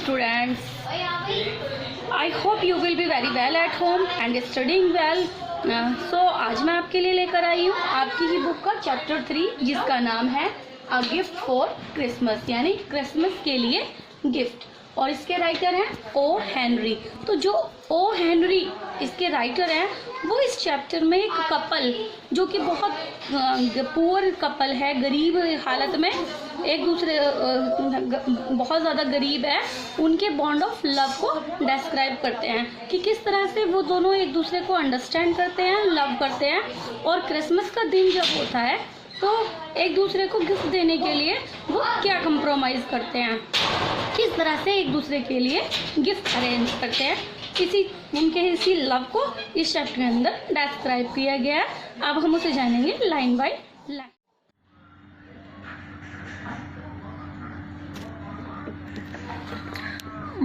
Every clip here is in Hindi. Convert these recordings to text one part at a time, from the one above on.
students. I hope you will be very well at home and studying well. So आज मैं आपके लिए लेकर आई हूँ आपकी ही बुक का चैप्टर 3 जिसका नाम है अ गिफ्ट फॉर क्रिसमस, यानी क्रिसमस के लिए गिफ्ट। और इसके राइटर हैं ओ हेनरी। तो जो ओ हेनरी इसके राइटर हैं वो इस चैप्टर में एक कपल जो कि बहुत पुअर कपल है, गरीब हालत में, एक दूसरे बहुत ज़्यादा गरीब है, उनके बॉन्ड ऑफ लव को डिस्क्राइब करते हैं कि किस तरह से वो दोनों एक दूसरे को अंडरस्टैंड करते हैं, लव करते हैं। और क्रिसमस का दिन जब होता है तो एक दूसरे को गिफ्ट देने के लिए वो क्या कंप्रोमाइज़ करते हैं, किस तरह से एक दूसरे के लिए गिफ्ट अरेंज करते हैं, इसी लव को इस चैप्टर के अंदर डिस्क्राइब किया गया है। अब हम उसे जानेंगे line by line.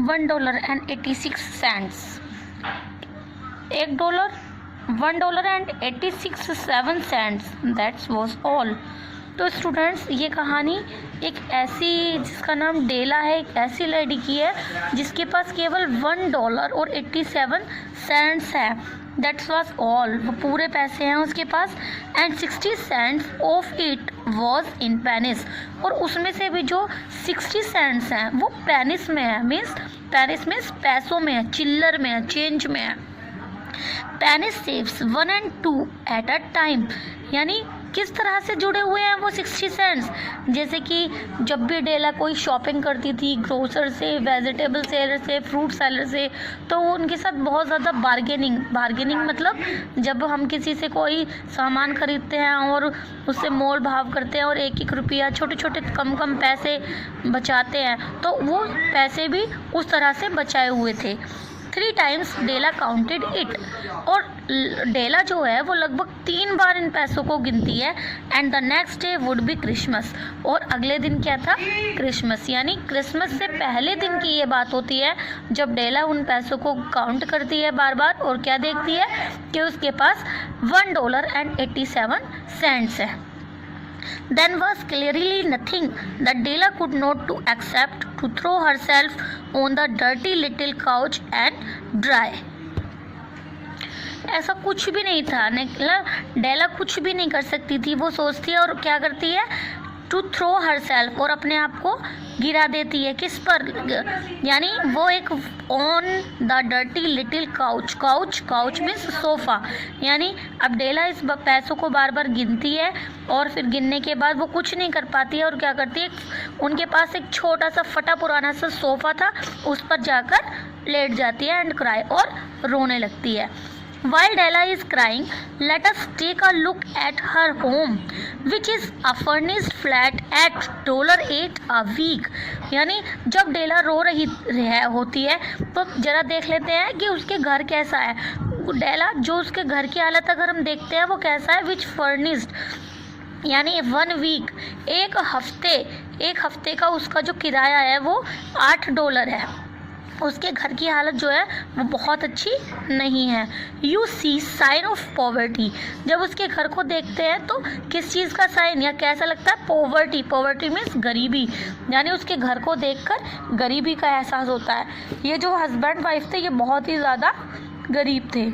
$1.86 $1.86 that's was all. तो स्टूडेंट्स, ये कहानी एक ऐसी जिसका नाम डेला है, एक ऐसी लड़की की है जिसके पास केवल $1.87 है। दैट्स वॉज ऑल, वो पूरे पैसे हैं उसके पास। And 60 cents of it was in pennies, और उसमें से भी जो 60 सेंट्स हैं वो पेनिस में है, मीन्स पेनिस में पैसों में है, चिल्लर में है, चेंज में है। Penis saves 1 and 2 at a time, यानी किस तरह से जुड़े हुए हैं वो 60 सेंट्स। जैसे कि जब भी डेला कोई शॉपिंग करती थी ग्रोसर से, वेजिटेबल सेलर से, फ्रूट सेलर से, तो वो उनके साथ बहुत ज़्यादा बार्गेनिंग मतलब जब हम किसी से कोई सामान खरीदते हैं और उससे मोल भाव करते हैं और एक एक रुपया, छोटे छोटे कम पैसे बचाते हैं, तो वो पैसे भी उस तरह से बचाए हुए थे। 3 times डेला काउंटेड इट, और डेला जो है वो लगभग 3 बार इन पैसों को गिनती है। And the next day would be Christmas, और अगले दिन क्या था, क्रिसमस। यानी क्रिसमस से पहले दिन की ये बात होती है जब डेला उन पैसों को काउंट करती है बार बार, और क्या देखती है कि उसके पास $1.87 है। Then was clearly nothing that Della could not to accept to throw herself on the dirty little couch and dry. ऐसा कुछ भी नहीं था, डेला कुछ भी नहीं कर सकती थी। वो सोचती है और क्या करती है, टू थ्रो हर सेल्फ, और अपने आप को गिरा देती है। किस पर, यानी वो एक on the dirty little couch means sofa. यानी अब डेला इस पैसों को बार बार गिनती है और फिर गिनने के बाद वो कुछ नहीं कर पाती है, और क्या करती है, उनके पास एक छोटा सा फटा पुराना सा सोफ़ा था, उस पर जाकर लेट जाती है एंड क्राई, और रोने लगती है। While Della is crying, let us take a look at her home, which is a furnished flat at $8 a week. यानी जब डेला रो रही होती है तो जरा देख लेते हैं कि उसके घर कैसा है। डेला जो उसके घर की हालत अगर हम देखते हैं वो कैसा है, विच फर्निश्ड, यानी 1 वीक, एक हफ्ते का उसका जो किराया है वो $8 है। उसके घर की हालत जो है वो बहुत अच्छी नहीं है। You see sign of poverty, जब उसके घर को देखते हैं तो किस चीज़ का साइन, या कैसा लगता है, पॉवर्टी मीन्स गरीबी, यानी उसके घर को देखकर गरीबी का एहसास होता है। ये जो हस्बैंड वाइफ थे ये बहुत ही ज़्यादा गरीब थे।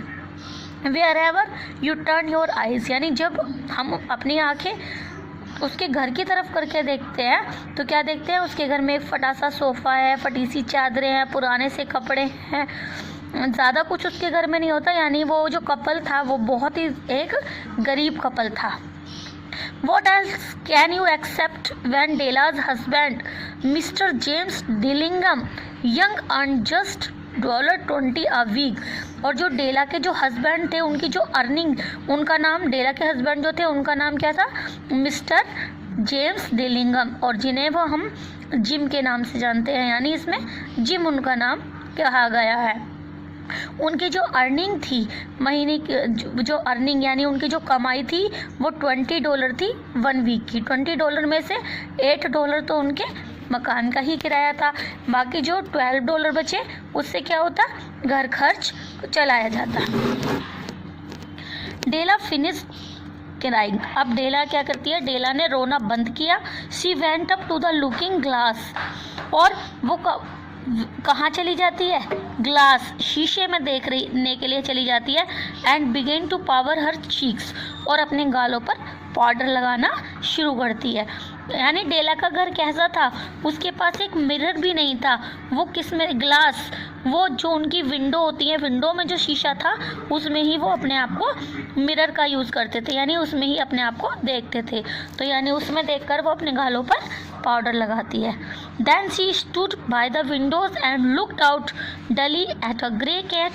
Wherever U turn your eyes, यानी जब हम अपनी आँखें उसके घर की तरफ करके देखते हैं तो क्या देखते हैं, उसके घर में एक फटा सा सोफ़ा है, फटी सी चादरें हैं, पुराने से कपड़े हैं, ज़्यादा कुछ उसके घर में नहीं होता। यानी वो जो कपल था वो बहुत ही एक गरीब कपल था। What else can you accept when Della's husband, Mr. James Dillingham, young earned just $20 a week, और जो डेला के जो हस्बैंड थे उनकी जो अर्निंग, उनका नाम, डेला के हस्बैंड जो थे उनका नाम क्या था, मिस्टर जेम्स डिलिंगम, और जिन्हें वो हम जिम के नाम से जानते हैं, यानी इसमें जिम उनका नाम कहा गया है। उनकी जो अर्निंग थी, महीने की जो अर्निंग यानी उनकी जो कमाई थी वो $20 थी 1 वीक की। $20 में से $8 तो उनके मकान का ही किराया था, बाकी जो $12 बचे उससे क्या होता, घर खर्च चलाया जाता। डेला फिनिश क्राइंग, अब डेला क्या करती है, डेला ने रोना बंद किया। She went up to the looking glass, और वो कहाँ चली जाती है, ग्लास शीशे में देखने के लिए चली जाती है। And began to power her cheeks, और अपने गालों पर पाउडर लगाना शुरू करती है। यानी डेला का घर कैसा था, उसके पास एक मिरर भी नहीं था, वो किस में, ग्लास, वो जो उनकी विंडो होती है, विंडो में जो शीशा था उसमें ही वो अपने आप को मिरर का यूज़ करते थे, यानी उसमें ही अपने आप को देखते थे। तो यानी उसमें देखकर वो अपने गालों पर पाउडर लगाती है। Then she stood by the windows and looked out dully at a grey cat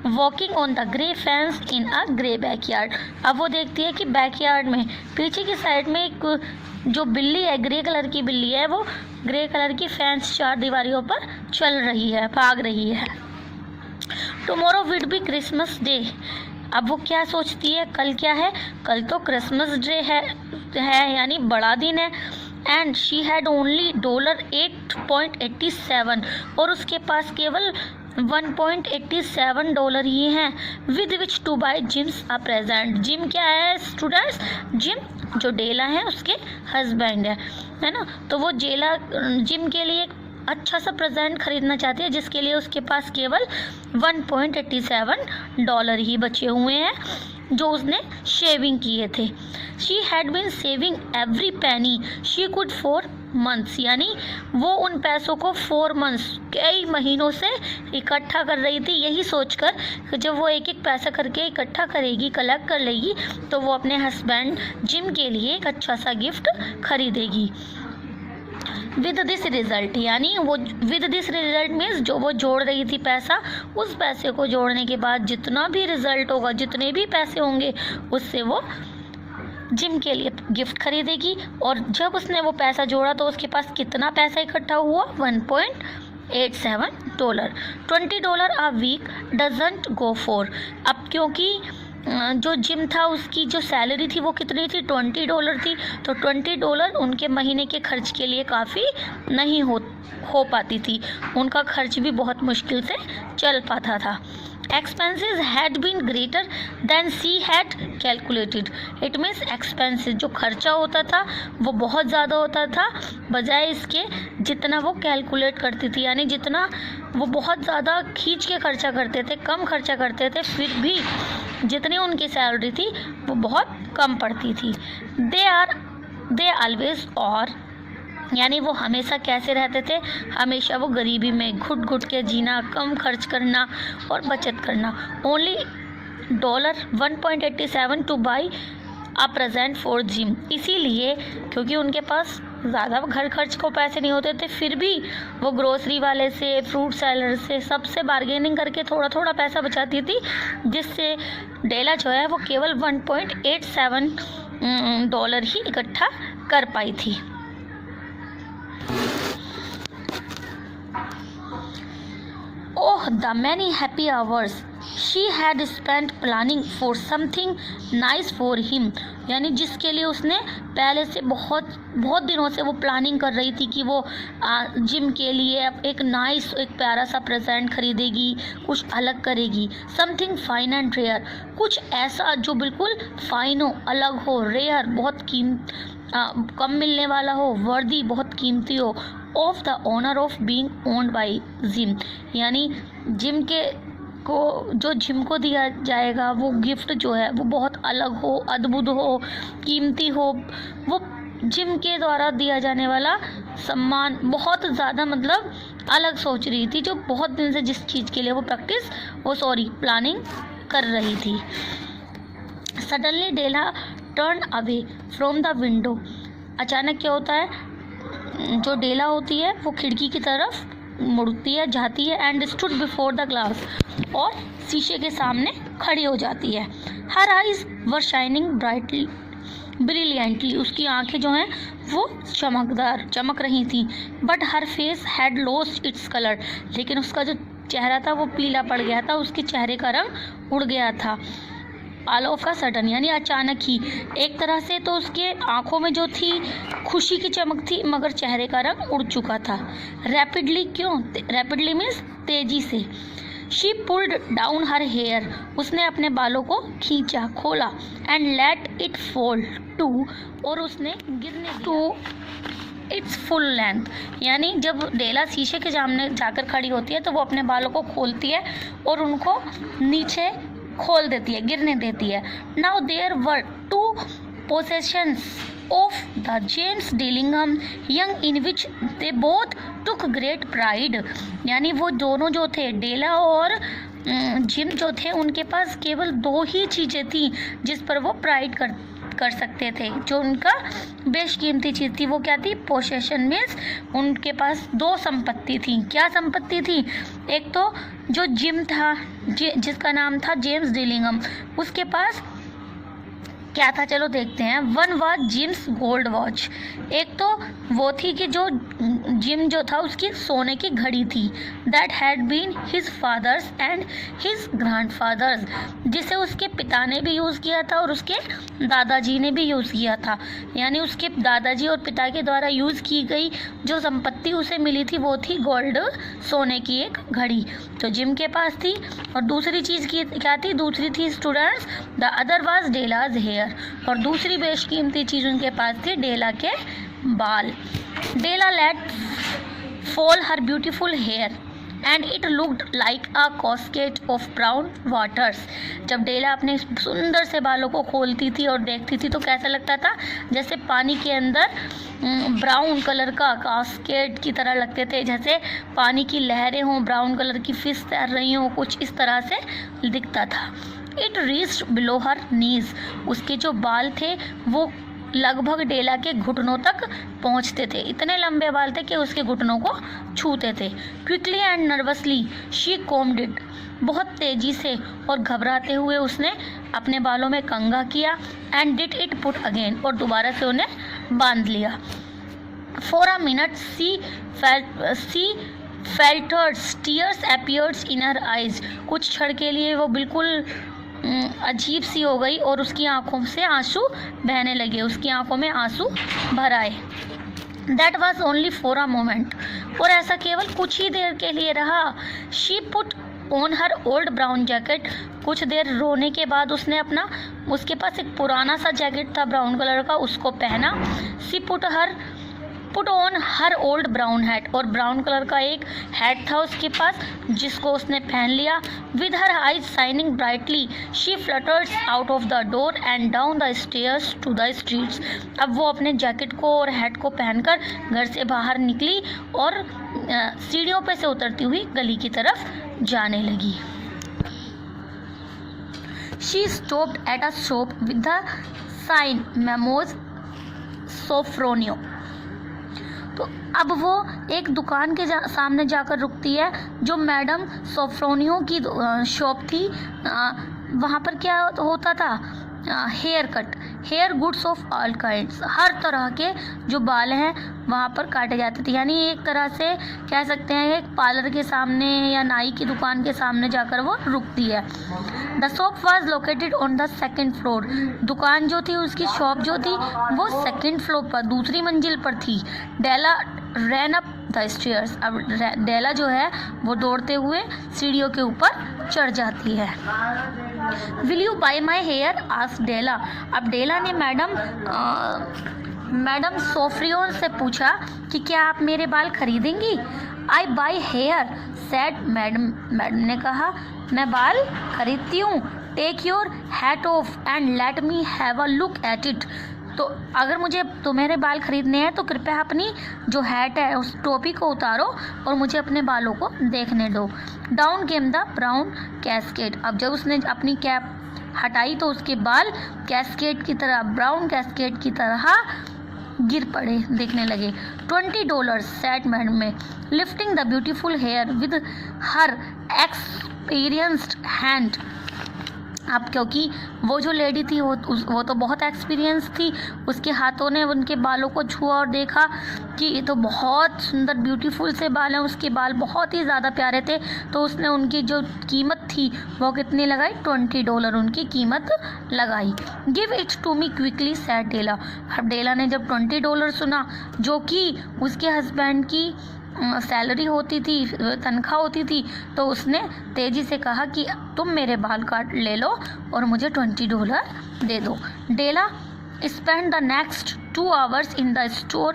walking on the grey fence in a grey backyard. अब वो देखती है कि बैकयार्ड में पीछे की साइड में एक जो बिल्ली है, ग्रे कलर की बिल्ली है, वो ग्रे कलर की फेंस चार दीवारियों पर चल रही है, भाग रही है। टुमारो विड बी क्रिसमस डे। अब वो क्या सोचती है, कल क्या है, कल तो क्रिसमस डे है यानी बड़ा दिन है। एंड शी हैड ओनली $8.87 और उसके पास केवल $1.87 ही हैं, with which to buy Jim's a present. Jim क्या है स्टूडेंट्स, जिम जो डेला है उसके हस्बैंड है ना। तो वो जिम के लिए अच्छा सा प्रेजेंट खरीदना चाहती है, जिसके लिए उसके पास केवल $1.87 ही बचे हुए हैं, जो उसने शेविंग किए थे। She had been saving every penny she could for months, यानी वो उन पैसों को 4 मंथ्स, कई महीनों से इकट्ठा कर रही थी, यही सोचकर कि जब वो एक एक पैसा करके इकट्ठा करेगी, कलेक्ट कर लेगी, तो वो अपने हस्बैंड जिम के लिए एक अच्छा सा गिफ्ट खरीदेगी। विद दिस रिजल्ट, यानी वो विद दिस रिजल्ट मीन्स जो वो जोड़ रही थी पैसा, उस पैसे को जोड़ने के बाद जितना भी रिजल्ट होगा, जितने भी पैसे होंगे, उससे वो जिम के लिए गिफ्ट खरीदेगी। और जब उसने वो पैसा जोड़ा तो उसके पास कितना पैसा इकट्ठा हुआ, $1.87। $20 a week doesn't go far. अब क्योंकि जो जिम था उसकी जो सैलरी थी वो कितनी थी, $20 थी, तो $20 उनके महीने के खर्च के लिए काफ़ी नहीं हो पाती थी, उनका खर्च भी बहुत मुश्किल से चल पाता था। Expenses had been greater than she had calculated. It means expenses, जो खर्चा होता था वो बहुत ज़्यादा होता था बजाय इसके जितना वो कैलकुलेट करती थी, यानी जितना वो बहुत ज़्यादा खींच के खर्चा करते थे, कम खर्चा करते थे, फिर भी जितनी उनकी सैलरी थी वो बहुत कम पड़ती थी। दे ऑलवेज, और यानी वो हमेशा कैसे रहते थे, हमेशा वो गरीबी में घुट घुट के जीना, कम खर्च करना और बचत करना। Only $1.87 two by a present for gym. इसीलिए क्योंकि उनके पास ज़्यादा घर खर्च को पैसे नहीं होते थे, फिर भी वो ग्रोसरी वाले से, फ्रूट सेलर से, सबसे बार्गेनिंग करके थोड़ा थोड़ा पैसा बचाती थी, जिससे डेला जो है वो केवल $1.87 ही इकट्ठा कर पाई थी। Oh, the many happy hours she had spent planning for something nice for him, यानी जिसके लिए उसने पहले से बहुत दिनों से वो प्लानिंग कर रही थी कि वो जिम के लिए एक नाइस, एक प्यारा सा प्रेजेंट खरीदेगी, कुछ अलग करेगी। समथिंग फाइन एंड रेयर, कुछ ऐसा जो बिल्कुल फाइन हो, अलग हो, रेयर बहुत कम मिलने वाला हो, वर्दी बहुत कीमती हो, of the honour of being owned by Jim, यानी जिम को दिया जाएगा वो गिफ्ट जो है वो बहुत अलग हो, अद्भुत हो, कीमती हो, वो जिम के द्वारा दिया जाने वाला सम्मान बहुत ज़्यादा मतलब अलग सोच रही थी, जो बहुत दिन से जिस चीज़ के लिए वो प्लानिंग कर रही थी। Suddenly Della turn away from the window. अचानक क्या होता है, जो डेला होती है वो खिड़की की तरफ मुड़ती है, जाती है, and stood before the glass, और शीशे के सामने खड़ी हो जाती है। Her eyes were shining brightly brilliantly, उसकी आंखें जो हैं वो चमक रही थी। But her face had lost its colour, लेकिन उसका जो चेहरा था वो पीला पड़ गया था, उसके चेहरे का रंग उड़ गया था। ऑल ऑफ का सडन, यानी अचानक ही, एक तरह से तो उसके आंखों में जो थी खुशी की चमक थी, मगर चेहरे का रंग उड़ चुका था। रैपिडली मीन्स तेजी से। She pulled down her hair, उसने अपने बालों को खींचा, खोला, and let it fall to, और उसने गिरने टू इट्स फुल लेंथ। यानी जब डेला शीशे के सामने जाकर खड़ी होती है तो वो अपने बालों को खोलती है और उनको नीचे खोल देती है, गिरने देती है। Now there were 2 possessions of the James Dillingham young in which they both took great pride। यानी वो दोनों जो थे, डेला और जिम जो थे, उनके पास केवल 2 ही चीज़ें थी जिस पर वो प्राइड कर सकते थे, जो उनका बेशकीमती चीज़ थी। वो क्या थी? पोसेशन मीन्स उनके पास 2 संपत्ति थी। क्या संपत्ति थी? एक तो जो जिम था, जिसका नाम था जेम्स डिलिंगम, उसके पास क्या था, चलो देखते हैं। 1 वाज जिम्स गोल्ड वॉच। एक तो वो थी कि जो जिम जो था उसकी सोने की घड़ी थी। That had been his father's and his grandfather's, जिसे उसके पिता ने भी यूज़ किया था और उसके दादाजी ने भी यूज़ किया था। यानी उसके दादाजी और पिता के द्वारा यूज़ की गई जो संपत्ति उसे मिली थी वो थी गोल्ड, सोने की एक घड़ी, तो जिम के पास थी। और दूसरी चीज़ की क्या थी? दूसरी थी students, the other was Della's hair. और दूसरी बेशकीमती चीज़ उनके पास थी डेला के बाल। Della let fall her beautiful hair and it looked like a cascade of brown waters. जब डेला अपने सुंदर से बालों को खोलती थी और देखती थी तो कैसा लगता था? जैसे पानी के अंदर ब्राउन कलर का कैस्केड की तरह लगते थे, जैसे पानी की लहरें हों, ब्राउन कलर की फिश तैर रही हों, कुछ इस तरह से दिखता था। इट रीच्ड बिलो हर नीज। उसके जो बाल थे वो लगभग डेला के घुटनों तक पहुंचते थे। इतने लंबे बाल थे कि उसके घुटनों को छूते थे। Quickly and nervously she combed it. बहुत तेजी से और घबराते हुए उसने अपने बालों में कंघा किया। And did it put again, और दोबारा से उन्हें बांध लिया। For a minute she faltered, tears appeared in her eyes। कुछ क्षण के लिए वो बिल्कुल अजीब सी हो गई और उसकी आंखों से आंसू बहने लगे, उसकी आंखों में आंसू भर आए। That was only for a moment. और ऐसा केवल कुछ ही देर के लिए रहा। She put on her old brown jacket. कुछ देर रोने के बाद उसने उसके पास एक पुराना सा जैकेट था ब्राउन कलर का, उसको पहना। She put on her old brown hat. और ब्राउन कलर का एक हैट था उसके पास जिसको उसने पहन लिया। With her eyes shining brightly she flutters out of the door and down the stairs to the streets. अब वो अपने जैकेट को और हैट को पहनकर घर से बाहर निकली और सीढ़ियों पे से उतरती हुई गली की तरफ जाने लगी। She stopped at a shop with the sign Mme Sofronie. तो अब वो एक दुकान के सामने जाकर रुकती है जो मैडम सोफ्रोनियो की शॉप थी। वहाँ पर क्या होता था? Hair cut, hair goods of all kinds. हर तरह के जो बाल हैं वहाँ पर काटे जाते थे। यानी एक तरह से कह सकते हैं एक पार्लर के सामने या नाई की दुकान के सामने जाकर वो रुकती है। The shop was located on the 2nd floor. दुकान जो थी, उसकी शॉप जो थी वो 2nd फ्लोर पर, दूसरी मंजिल पर थी। डेला रैन अप द स्टेयर्स। अब डेला जो है वो दौड़ते हुए सीढ़ियों के ऊपर चढ़ जाती है। Will you buy my hair? Asked Della. अब डेला ने मैडम सोफ्रियोन से पूछा कि क्या आप मेरे बाल खरीदेंगी? I buy hair said madam. Madam ने कहा मैं बाल खरीदती हूँ। Take your hat off and let me have a look at it. तो अगर मुझे तुम्हारे बाल खरीदने हैं तो कृपया अपनी जो हैट है उस टोपी को उतारो और मुझे अपने बालों को देखने दो। Down came the brown cascade. अब जब उसने अपनी कैप हटाई तो उसके बाल कैस्केड की तरह, ब्राउन कैस्केड की तरह गिर पड़े, दिखने लगे। $20 सैड मैडम में, lifting the beautiful here with her experienced hand. अब क्योंकि वो जो लेडी थी वो तो बहुत एक्सपीरियंस थी, उसके हाथों ने उनके बालों को छुआ और देखा कि ये तो बहुत सुंदर ब्यूटीफुल से बाल हैं, उसके बाल बहुत ही ज़्यादा प्यारे थे। तो उसने उनकी जो कीमत थी वो कितनी लगाई? $20 उनकी कीमत लगाई। Give it to me quickly said Della. अब डेला ने जब $20 सुना, जो कि उसके हस्बैंड की सैलरी होती थी, तनख्वाह होती थी, तो उसने तेज़ी से कहा कि तुम मेरे बाल काट ले लो और मुझे $20 दे दो। Della spend the next 2 hours in the store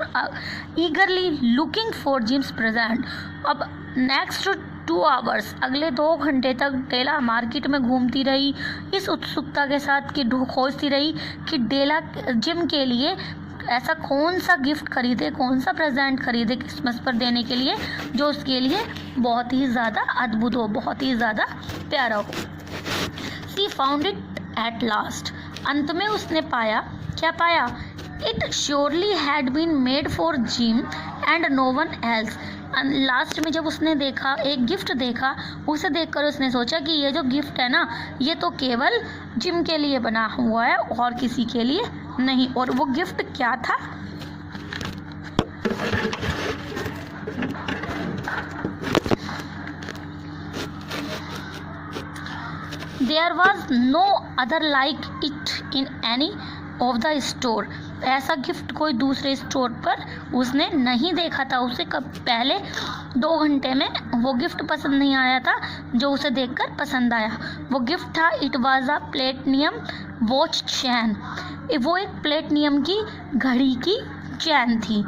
eagerly looking for Jim's present. अब नेक्स्ट 2 hours, अगले 2 घंटे तक डेला मार्केट में घूमती रही, इस उत्सुकता के साथ कि खोजती रही कि डेला जिम के लिए ऐसा कौन सा गिफ्ट खरीदे, कौन सा प्रेजेंट खरीदे क्रिसमस पर देने के लिए जो उसके लिए बहुत ही ज़्यादा अद्भुत हो, बहुत ही ज़्यादा प्यारा हो. She found it at last. अंत में उसने पाया, क्या पाया? It surely had been made for Jim and no one else. Last में जब उसने देखा, एक गिफ्ट देखा, उसे देखकर उसने सोचा कि ये जो गिफ्ट है ना, ये तो केवल जिम के लिए बना हुआ है और किसी के लिए नहीं. और वो गिफ्ट क्या था? There was no other like it in any of the store. ऐसा गिफ्ट कोई दूसरे स्टोर पर उसने नहीं देखा था. उसे कब पहले 2 घंटे में वो गिफ्ट पसंद नहीं आया था जो उसे देखकर पसंद आया. वो गिफ्ट था, it was a platinum watch chain. वो एक प्लेटिनियम की घड़ी की चैन थी.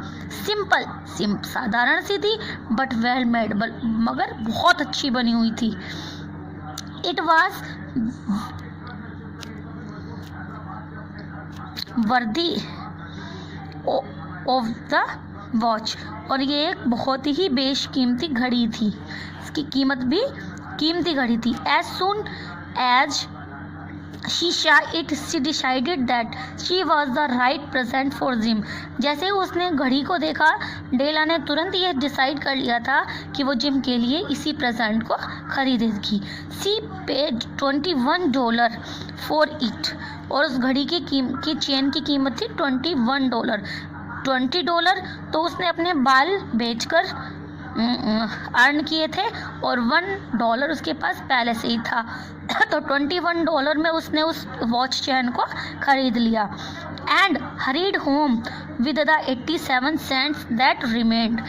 सिंपल साधारण सी थी, बट वेल मेड, मगर बहुत अच्छी बनी हुई थी. It was worthy of the watch. और ये एक बहुत ही बेशकीमती घड़ी थी. इसकी कीमत भी कीमती घड़ी थी. As soon as she saw it, she decided that she was the right present for Jim. जैसे उसने घड़ी को देखा, डेला ने तुरंत ये डिसाइड कर लिया था कि वो जिम के लिए इसी प्रेजेंट को खरीदेगी. She paid $21 for it. और उस घड़ी की चेन की कीमत थी $21. $20 तो उसने अपने बाल बेचकर अर्न किए थे और $1 उसके पास पहले से ही था. तो $21 में उसने उस वॉच चैन को खरीद लिया. And hurried home with the 87 cents that remained.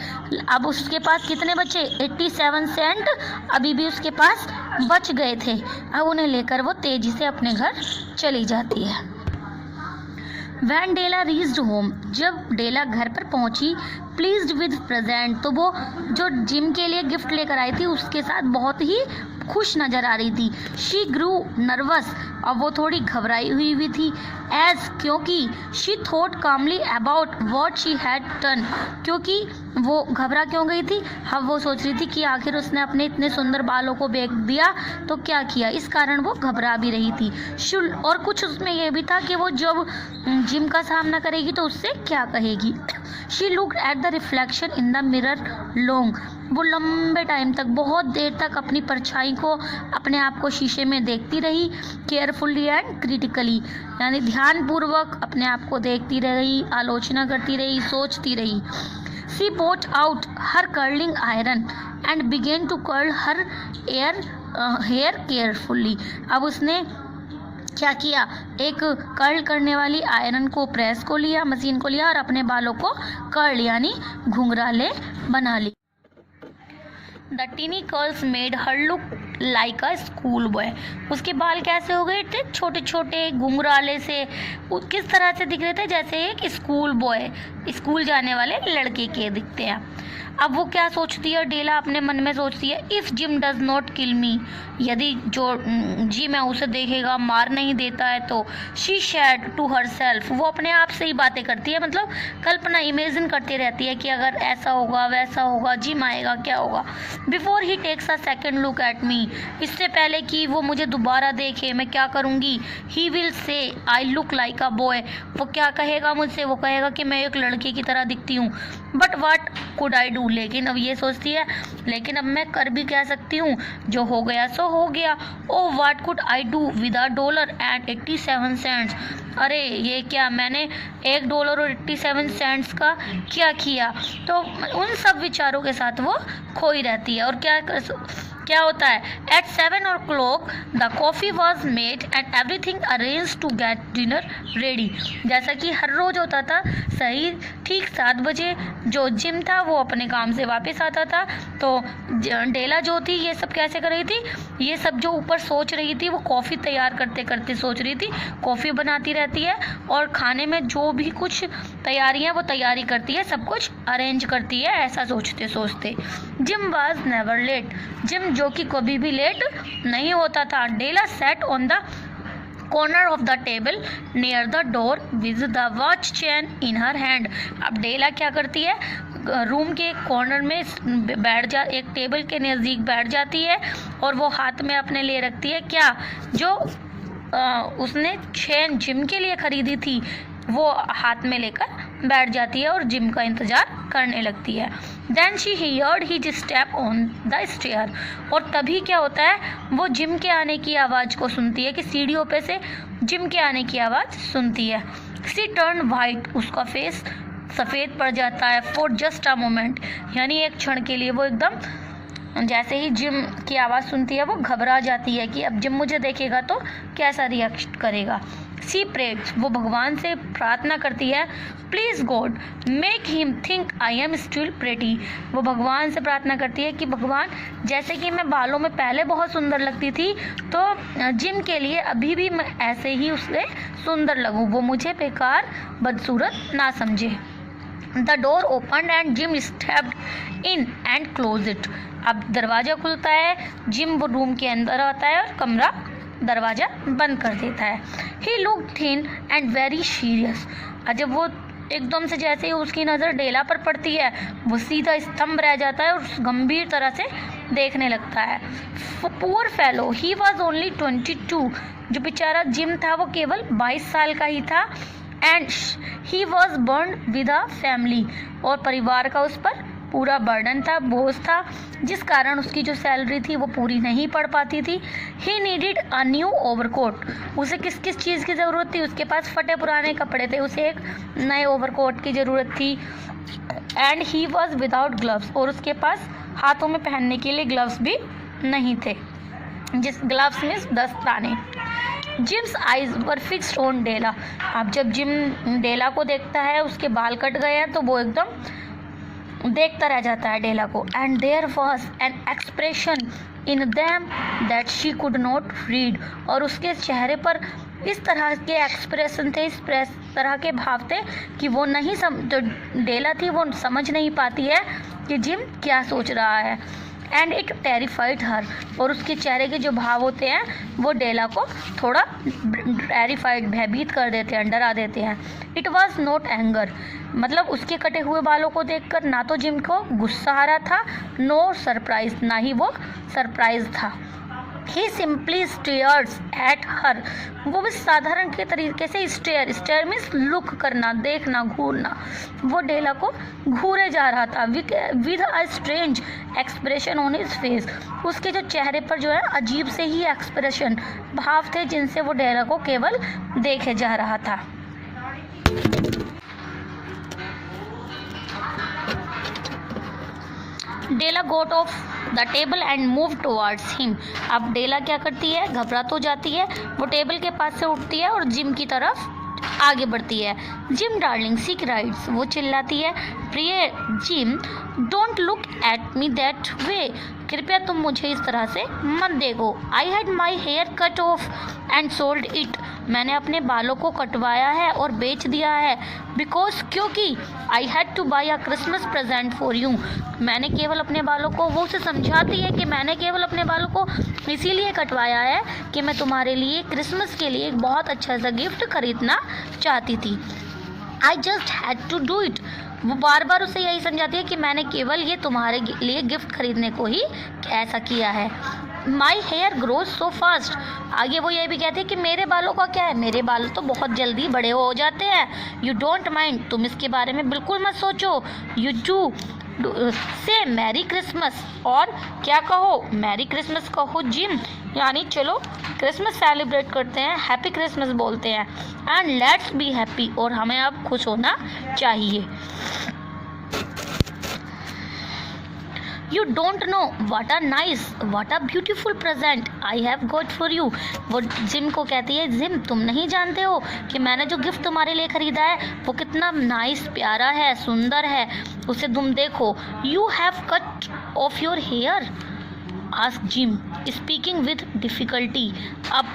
अब उसके पास कितने बचे? 87 सेंट अभी भी उसके पास बच गए थे. अब उन्हें लेकर वो तेजी से अपने घर चली जाती है. वैन डेला रीच्ड होम. जब डेला घर पर पहुंची, प्लीज्ड विद प्रेजेंट, तो वो जो जिम के लिए गिफ्ट लेकर आई थी उसके साथ बहुत ही खुश नज़र आ रही थी. She grew nervous. अब वो थोड़ी घबराई हुई थी. एज क्योंकि she thought calmly about what she had done. क्योंकि वो घबरा क्यों गई थी? अब वो सोच रही थी कि आखिर उसने अपने इतने सुंदर बालों को बेच दिया तो क्या किया. इस कारण वो घबरा भी रही थी. शुल और कुछ उसमें यह भी था कि वो जब जिम का सामना करेगी तो उससे क्या कहेगी. She looked at the reflection in the mirror long. वो लंबे टाइम तक, बहुत देर तक अपनी परछाई को, अपने आप को शीशे में देखती रही. केयरफुली एंड क्रिटिकली, यानी ध्यानपूर्वक अपने आप को देखती रही, आलोचना करती रही, सोचती रही. She brought out her curling iron and began to curl her hair carefully. अब उसने क्या किया? एक कर्ल करने वाली आयरन को, प्रेस को लिया, मशीन को लिया और अपने बालों को कर्ल यानी घुंघराले बना ली. The tiny curls made her look like a school boy. उसके बाल कैसे हो गए थे? छोटे छोटे घुंघराले से. किस तरह से दिख रहे थे? जैसे एक स्कूल बॉय, स्कूल जाने वाले लड़के के दिखते हैं. अब वो क्या सोचती है? डेला अपने मन में सोचती है, if Jim does not kill me, यदि जो जिम है उसे देखेगा, मार नहीं देता है तो. She said to herself. वो अपने आप से ही बातें करती है, मतलब कल्पना, इमेजिन करती रहती है कि अगर ऐसा होगा, वैसा होगा, जिम आएगा, क्या होगा. Before he takes a second look at me. इससे पहले कि वो मुझे दोबारा देखे, मैं क्या करूँगी? He will say I look like a boy. वो क्या कहेगा मुझसे? वो कहेगा कि मैं एक लड़के की तरह दिखती हूँ. But what could I do. लेकिन अब ये सोचती है, लेकिन अब मैं कर भी कह सकती हूँ, जो हो गया सो हो गया. Oh what could I do with $1.87 cents. अरे ये क्या, मैंने $1.87 का क्या किया. तो उन सब विचारों के साथ वो खोई रहती है. और क्या क्या होता है, at 7 o'clock the coffee was made and everything arrange to get dinner ready. जैसा कि हर रोज़ होता था, सही ठीक 7 बजे जो जिम था वो अपने काम से वापस आता था। तो डेला जो थी ये सब कैसे कर रही थी, ये सब जो ऊपर सोच रही थी वो कॉफ़ी तैयार करते करते सोच रही थी, कॉफ़ी बनाती रहती है और खाने में जो भी कुछ तैयारियां वो तैयारी करती है, सब कुछ अरेंज करती है, ऐसा सोचते सोचते। Jim was never late, Jim जो कि कभी भी लेट नहीं होता था। Della sat on the corner of the table near the door with the watch chain in her hand. अब डेला क्या करती है, रूम के कॉर्नर में एक टेबल के नज़दीक बैठ जाती है और वो हाथ में अपने लिए रखती है क्या, जो उसने चेन जिम के लिए खरीदी थी वो हाथ में लेकर बैठ जाती है और जिम का इंतज़ार करने लगती है। Then she heard his step on the stair, और तभी क्या होता है, वो जिम के आने की आवाज़ को सुनती है कि सीढ़ियों पे से जिम के आने की आवाज़ सुनती है। सी टर्न वाइट, उसका फेस सफ़ेद पड़ जाता है। फॉर जस्ट अ मोमेंट, यानी एक क्षण के लिए वो एकदम जैसे ही जिम की आवाज़ सुनती है वो घबरा जाती है कि अब जिम मुझे देखेगा तो कैसा रिएक्ट करेगा। सी प्रेड्स, वो भगवान से प्रार्थना करती है, please God make him think I am still pretty. वो भगवान से प्रार्थना करती है कि भगवान, जैसे कि मैं बालों में पहले बहुत सुंदर लगती थी तो जिम के लिए अभी भी मैं ऐसे ही उससे सुंदर लगूँ, वो मुझे बेकार बदसूरत ना समझे। The door open and gym stepped in and close it. अब दरवाज़ा खुलता है, जिम वो रूम के अंदर आता है और कमरा दरवाज़ा बंद कर देता है। He look thin and very serious. जब वो एकदम से जैसे ही उसकी नज़र डेला पर पड़ती है वो सीधा स्तंभ रह जाता है और गंभीर तरह से देखने लगता है। Poor fellow, he was only 22। जो बेचारा जिम था वो केवल 22 साल का ही था। And he was burn with a family, और परिवार का उस पर पूरा बर्डन था, बोझ था, जिस कारण उसकी जो सैलरी थी वो पूरी नहीं पड़ पाती थी। ही नीडिड अ न्यू ओवरकोट, उसे किस किस चीज़ की ज़रूरत थी, उसके पास फटे पुराने कपड़े थे, उसे एक नए ओवरकोट की ज़रूरत थी। And he was without gloves, और उसके पास हाथों में पहनने के लिए ग्लव्स भी नहीं थे, जिस ग्लव्स में दस्ताने। Jim's eyes were fixed on Della. अब जब जिम डेला को देखता है, उसके बाल कट गए हैं तो वो एकदम देखता रह जाता है डेला को। And there was an expression in them that she could not read, और उसके चेहरे पर इस तरह के एक्सप्रेशन थे, इस तरह के भाव थे कि वो नहीं जो डेला थी वो समझ नहीं पाती है कि जिम क्या सोच रहा है। एंड इट टेरिफाइड हर, और उसके चेहरे के जो भाव होते हैं वो डेला को थोड़ा टेरिफाइड, भयभीत कर देते हैं, डरा देते हैं। इट वॉज नॉट एंगर, मतलब उसके कटे हुए बालों को देखकर ना तो जिम को गुस्सा आ रहा था, नो सरप्राइज, ना ही वो सरप्राइज था। ही सिंपली स्टेयर्स एट हर, वो भी साधारण के तरीके से स्टेयर मीन्स लुक करना, देखना, घूरना। वो डेला को घूरे जा रहा था with a strange expression on his face. उसके जो चेहरे पर जो है अजीब से ही एक्सप्रेशन, भाव थे जिनसे वो डेला को केवल देखे जा रहा था। Della got off the table and move towards him. अब डेला क्या करती है, घबरा तो जाती है, वो टेबल के पास से उठती है और जिम की तरफ आगे बढ़ती है। जिम डार्लिंग सी क्राइड्स, वो चिल्लाती है, प्रिय Jim don't look at me that way, कृपया तुम मुझे इस तरह से मत देखो। I had my hair cut off and sold it, मैंने अपने बालों को कटवाया है और बेच दिया है। बिकॉज, क्योंकि I had two by a Christmas present for you, मैंने केवल अपने बालों को, वो उसे समझाती है कि मैंने केवल अपने बालों को इसीलिए कटवाया है कि मैं तुम्हारे लिए क्रिसमस के लिए एक बहुत अच्छा सा गिफ्ट खरीदना चाहती थी। I just had to do it, वो बार बार उसे यही समझाती है कि मैंने केवल ये तुम्हारे लिए गिफ्ट खरीदने को ही ऐसा किया है। My hair grows so fast, आगे वो ये भी कहती है कि मेरे बालों का क्या है, मेरे बाल तो बहुत जल्दी बड़े हो जाते हैं। यू डोंट माइंड, तुम इसके बारे में बिल्कुल मत सोचो। यू डू से मैरी क्रिसमस, और क्या कहो, मैरी क्रिसमस कहो जिम, यानी चलो क्रिसमस सेलिब्रेट करते हैं, हैप्पी क्रिसमस बोलते हैं। एंड लेट्स बी हैप्पी, और हमें अब खुश होना चाहिए। You don't know what a nice, what a beautiful present I have got for you. वो जिम को कहती है, जिम तुम नहीं जानते हो कि मैंने जो गिफ्ट तुम्हारे लिए खरीदा है वो कितना नाइस, प्यारा है, सुंदर है, उसे तुम देखो। You have cut off your hair, ask Jim speaking with difficulty. अब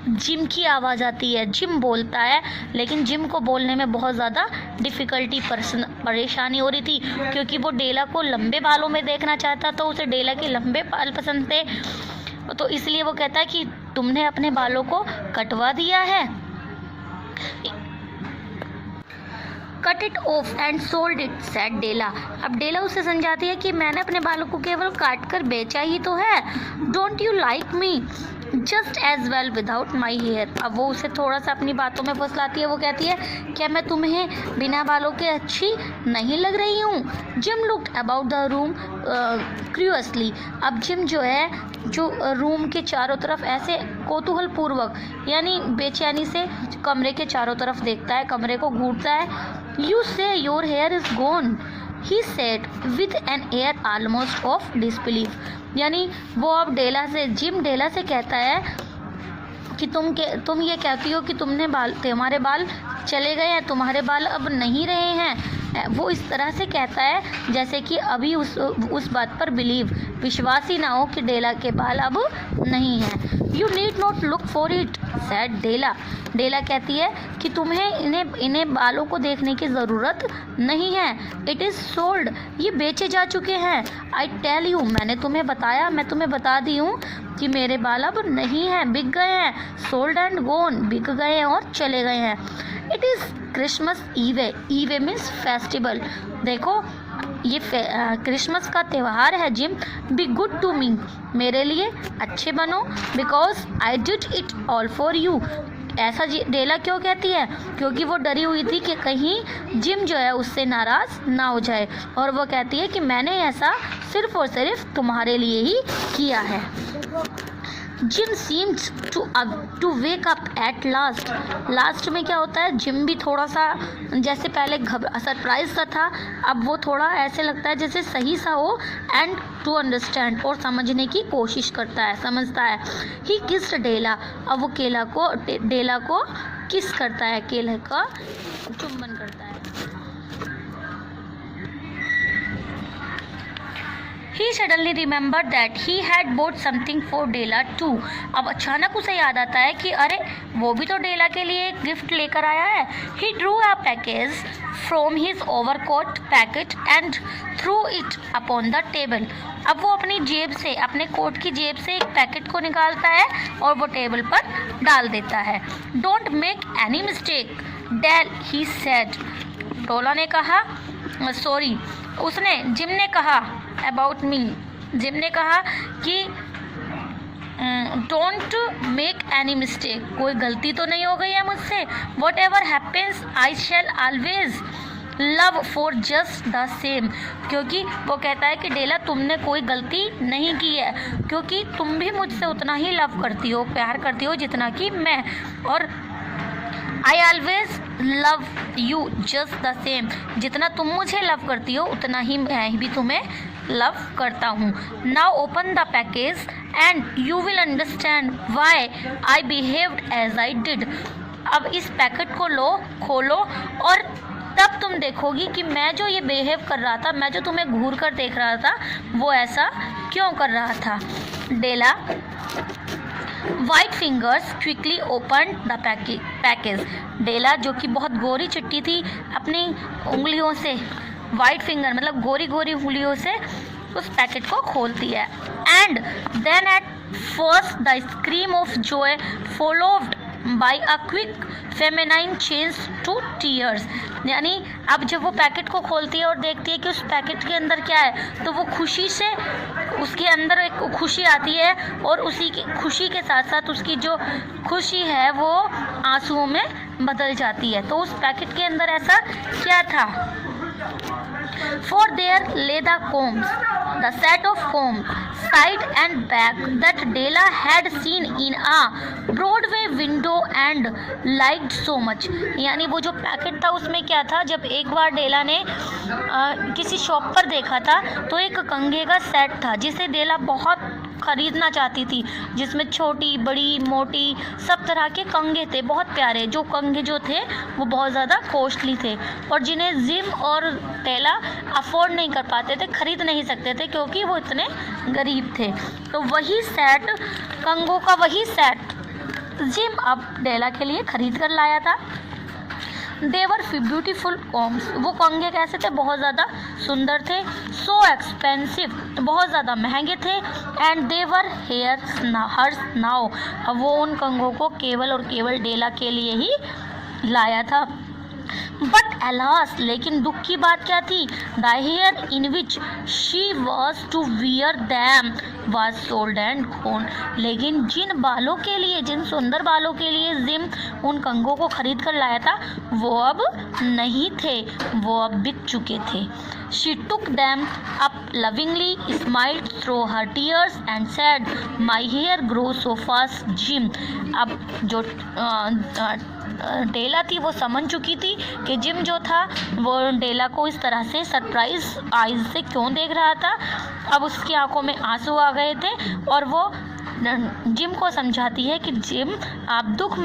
जिम की आवाज़ आती है, जिम बोलता है, लेकिन जिम को बोलने में बहुत ज़्यादा डिफ़िकल्टी, परेशानी हो रही थी, क्योंकि वो डेला को लंबे बालों में देखना चाहता, तो उसे डेला के लंबे बाल पसंद थे, तो इसलिए वो कहता है कि तुमने अपने बालों को कटवा दिया है। Cut it off and sold it, said Della. अब डेला उसे समझाती है कि मैंने अपने बालों को केवल काट कर बेचा ही तो है। Don't you like me just as well without my hair. अब वो उसे थोड़ा सा अपनी बातों में फंसलाती है। वो कहती है, क्या मैं तुम्हें बिना बालों के अच्छी नहीं लग रही हूँ? Gym looked about the room curiously. अब जिम जो है, जो रूम के चारों तरफ ऐसे कौतूहल पूर्वक, यानी बेचैनी से कमरे के चारों तरफ देखता है, कमरे को घूरता है। You say your hair is gone, he said with an air almost of disbelief. यानी वो अब जिम डेला से कहता है कि तुम ये कहती हो कि तुम्हारे बाल चले गए हैं, तुम्हारे बाल अब नहीं रहे हैं। वो इस तरह से कहता है जैसे कि अभी उस बात पर विश्वास ही ना हो कि डेला के बाल अब नहीं हैं। You need not look for it, said Della. Della कहती है कि तुम्हें इन्हें बालों को देखने की ज़रूरत नहीं है। इट इज़ सोल्ड, ये बेचे जा चुके हैं। आई टेल यू, मैं तुम्हें बता दी हूँ कि मेरे बाल अब नहीं हैं, बिक गए हैं। सोल्ड एंड गोन, बिक गए हैं और चले गए हैं। It is Christmas eve, eve means festival. देखो ये क्रिसमस का त्यौहार है Jim. Be good to me, मेरे लिए अच्छे बनो, because I did it all for you. ऐसा डेला क्यों कहती है? क्योंकि वो डरी हुई थी कि कहीं जिम जो है उससे नाराज़ ना हो जाए, और वो कहती है कि मैंने ऐसा सिर्फ और सिर्फ तुम्हारे लिए ही किया है। Jim seems to wake up at last में क्या होता है, जिम भी थोड़ा सा जैसे पहले सरप्राइज सा था, अब वो थोड़ा ऐसे लगता है जैसे सही सा हो। एंड टू अंडरस्टैंड, और समझने की कोशिश करता है, समझता है। ही किस्ड डेला, अब वो डेला को किस करता है, केला का चुंबन करता है। He suddenly remembered that he had bought something for Dela too. अब अचानक उसे याद आता है कि अरे वो भी तो डेला के लिए एक गिफ्ट लेकर आया है। He drew a package from his overcoat pocket and threw it upon the table. अब वो अपनी जेब से, अपने कोट की जेब से एक पैकेट को निकालता है और वो टेबल पर डाल देता है। Don't make any mistake, Del, he said. डोला ने कहा, जिम ने कहा अबाउट मी, जिम ने कहा कि डोंट मेक एनी मिस्टेक, कोई गलती तो नहीं हो गई है मुझसे। What ever happens I shell always love for just the same, क्योंकि वो कहता है कि डेला तुमने कोई गलती नहीं की है, क्योंकि तुम भी मुझसे उतना ही लव करती हो, प्यार करती हो जितना कि मैं, और I always love you just the same, जितना तुम मुझे लव करती हो उतना ही मैं भी तुम्हें लव करता हूँ। Now open the package and you will understand why I behaved as I did. अब इस पैकेट को खोलो और तब तुम देखोगी कि मैं जो ये बिहेव कर रहा था, मैं जो तुम्हें घूर कर देख रहा था, वो ऐसा क्यों कर रहा था। Della white fingers quickly open the package. Della जो कि बहुत गोरी चिट्टी थी, अपनी उंगलियों से, वाइट फिंगर मतलब गोरी गोरी उंगलियों से उस पैकेट को खोलती है। And then at first the scream of joy followed by a quick feminine change to tears. यानी अब जब वो पैकेट को खोलती है और देखती है कि उस पैकेट के अंदर क्या है, तो वो खुशी से, उसके अंदर एक खुशी आती है, और उसी की खुशी के साथ साथ उसकी जो खुशी है वो आंसुओं में बदल जाती है। तो उस पैकेट के अंदर ऐसा क्या था। For there lay the combs, the set of combs, side and back, that Della had seen in a Broadway window and liked so much. यानी वो जो पैकेट था उसमें क्या था, जब एक बार डेला ने किसी शॉप पर देखा था तो एक कंघे का सेट था जिसे डेला बहुत खरीदना चाहती थी, जिसमें छोटी बड़ी मोटी सब तरह के कंघे थे, बहुत प्यारे। जो कंघे जो थे वो बहुत ज़्यादा कॉस्टली थे और जिन्हें जिम और डेला अफोर्ड नहीं कर पाते थे, खरीद नहीं सकते थे क्योंकि वो इतने गरीब थे। तो वही सेट, कंघों का वही सेट जिम अब डेला के लिए खरीद कर लाया था। देवर ब्यूटीफुल कॉम्स, वो कंघे कैसे थे, बहुत ज़्यादा सुंदर थे। सो एक्सपेंसिव, बहुत ज़्यादा महंगे थे। And they were hairs hers now, वो उन कंघों को केवल और केवल डेला के लिए ही लाया था। बट अलास, लेकिन दुख की बात क्या थी, the hair in which she was to wear them was sold and gone, लेकिन जिन बालों के लिए, जिन सुंदर बालों के लिए जिम उन कंघों को खरीद कर लाया था वो अब नहीं थे, वो अब बिक चुके थे। She took them up lovingly, smiled through her tears and said, "My hair grows so fast, Jim." अब जो डेला थी वो समझ चुकी थी कि जिम जो था वो डेला को इस तरह से सरप्राइज आइज से क्यों देख रहा था। अब उसकी आंखों में आंसू आ गए थे और वो जिम को समझाती है कि जिम आप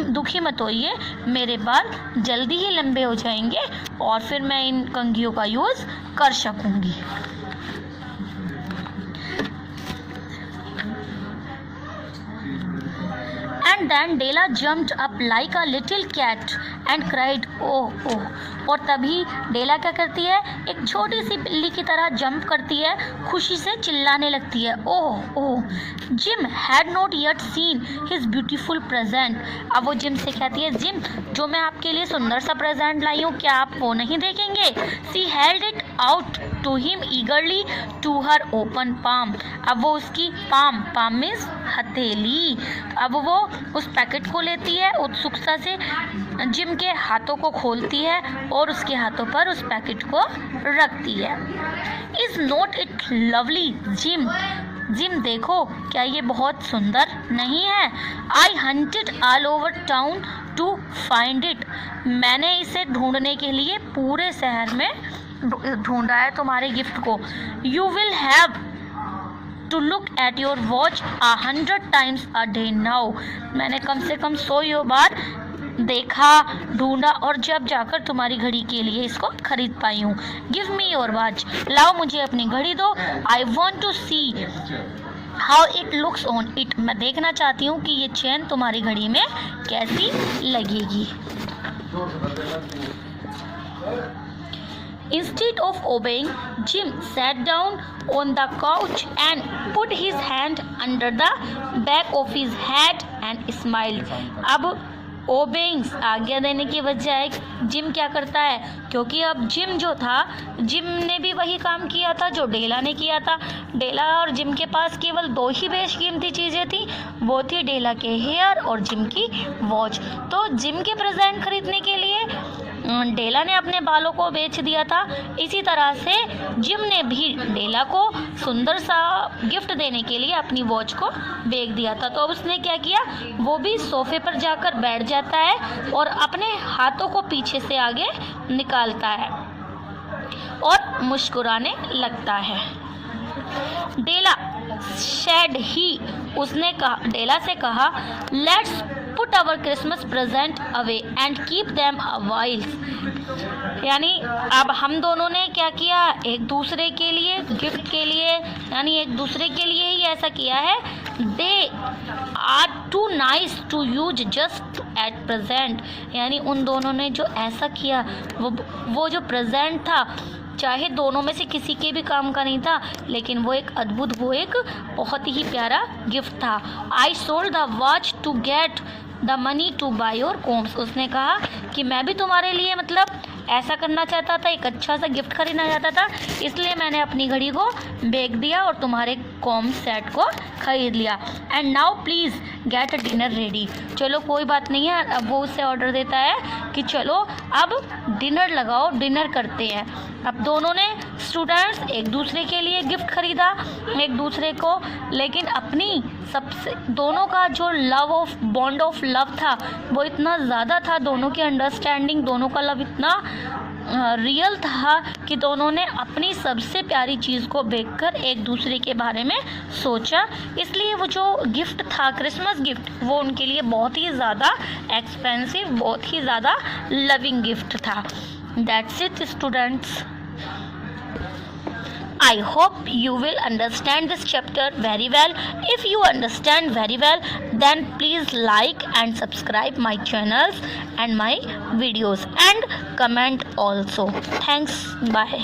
दुखी मत होइए, मेरे बाल जल्दी ही लंबे हो जाएंगे और फिर मैं इन कंघियों का यूज़ कर सकूंगी। And then Della jumped up like a little cat and cried, "Oh, oh!" और तभी डेला क्या करती है, एक छोटी सी बिल्ली की तरह जंप करती है, खुशी से चिल्लाने लगती है, ओह ओह। Jim had not yet seen his beautiful present, अब वो जिम से कहती है, जिम जो मैं आपके लिए सुंदर सा प्रेजेंट लाई हूँ, क्या आप वो नहीं देखेंगे। She held it out to him eagerly to her open palm, अब वो उसकी पाम मीन्स हथेली, अब वो उस पैकेट को लेती है, उत्सुकता से जिम के हाथों को खोलती है और उसके हाथों पर उस पैकेट को रखती है। Is not it lovely Jim, Jim देखो क्या ये बहुत सुंदर नहीं है। I hunted all over town to find it, मैंने इसे ढूंढने के लिए पूरे शहर में ढूंढा है तुम्हारे गिफ्ट को। You will have to look at your watch 100 times a day now, मैंने कम से कम 100 बार देखा, ढूंढा और जब जाकर तुम्हारी घड़ी के लिए इसको खरीद पाई हूँ। गिव मी योर वॉच, लाओ मुझे अपनी घड़ी दो। I want to see how it looks on it, मैं देखना चाहती हूँ कि ये चेन तुम्हारी घड़ी में कैसी लगेगी। Instead of obeying, Jim sat down on the couch and put his hand under the back of his head and smiled. अब ओबेइंग्स, आज्ञा देने की बजाय जिम क्या करता है, क्योंकि अब जिम जो था, जिम ने भी वही काम किया था जो डेला ने किया था। डेला और जिम के पास केवल 2 ही बेशकीमती चीज़ें थी, वो थी डेला के हेयर और जिम की वॉच। तो जिम के प्रेजेंट खरीदने के लिए डेला ने अपने बालों को बेच दिया था, इसी तरह से जिम ने भी डेला को सुंदर सा गिफ्ट देने के लिए अपनी वॉच को बेच दिया था। तो अब उसने क्या किया, वो भी सोफे पर जाकर बैठ जाता है और अपने हाथों को पीछे से आगे निकालता है और मुस्कुराने लगता है। डेला शेड ही, उसने कहा, डेला से कहा, let's put our Christmas present away and keep them a while, यानी अब हम दोनों ने क्या किया, एक दूसरे के लिए गिफ्ट के लिए, यानी एक दूसरे के लिए ही ऐसा किया है। They are too nice to use just at present, यानी उन दोनों ने जो ऐसा किया, वो जो प्रेजेंट था, चाहे दोनों में से किसी के भी काम का नहीं था, लेकिन वो एक अद्भुत, वो एक बहुत ही प्यारा गिफ्ट था। I sold the watch to get the money to buy your combs, उसने कहा कि मैं भी तुम्हारे लिए मतलब ऐसा करना चाहता था, एक अच्छा सा गिफ्ट खरीदना चाहता था, इसलिए मैंने अपनी घड़ी को बेच दिया और तुम्हारे कॉम सेट को खरीद लिया। And now please get dinner ready. चलो कोई बात नहीं है, अब वो उससे ऑर्डर देता है कि चलो अब डिनर लगाओ, डिनर करते हैं। अब दोनों ने स्टूडेंट्स एक दूसरे के लिए गिफ्ट खरीदा एक दूसरे को, लेकिन अपनी सबसे दोनों का जो बॉन्ड ऑफ लव था वो इतना ज़्यादा था, दोनों की अंडरस्टैंडिंग, दोनों का लव इतना रियल था कि दोनों ने अपनी सबसे प्यारी चीज़ को देखकर एक दूसरे के बारे में सोचा। इसलिए वो जो गिफ्ट था, क्रिसमस गिफ्ट, वो उनके लिए बहुत ही ज़्यादा एक्सपेंसिव, बहुत ही ज़्यादा लविंग गिफ्ट था। That's it students. I hope you will understand this chapter very well. If you understand very well, then please like and subscribe my channels and my videos and comment also. Thanks. Bye.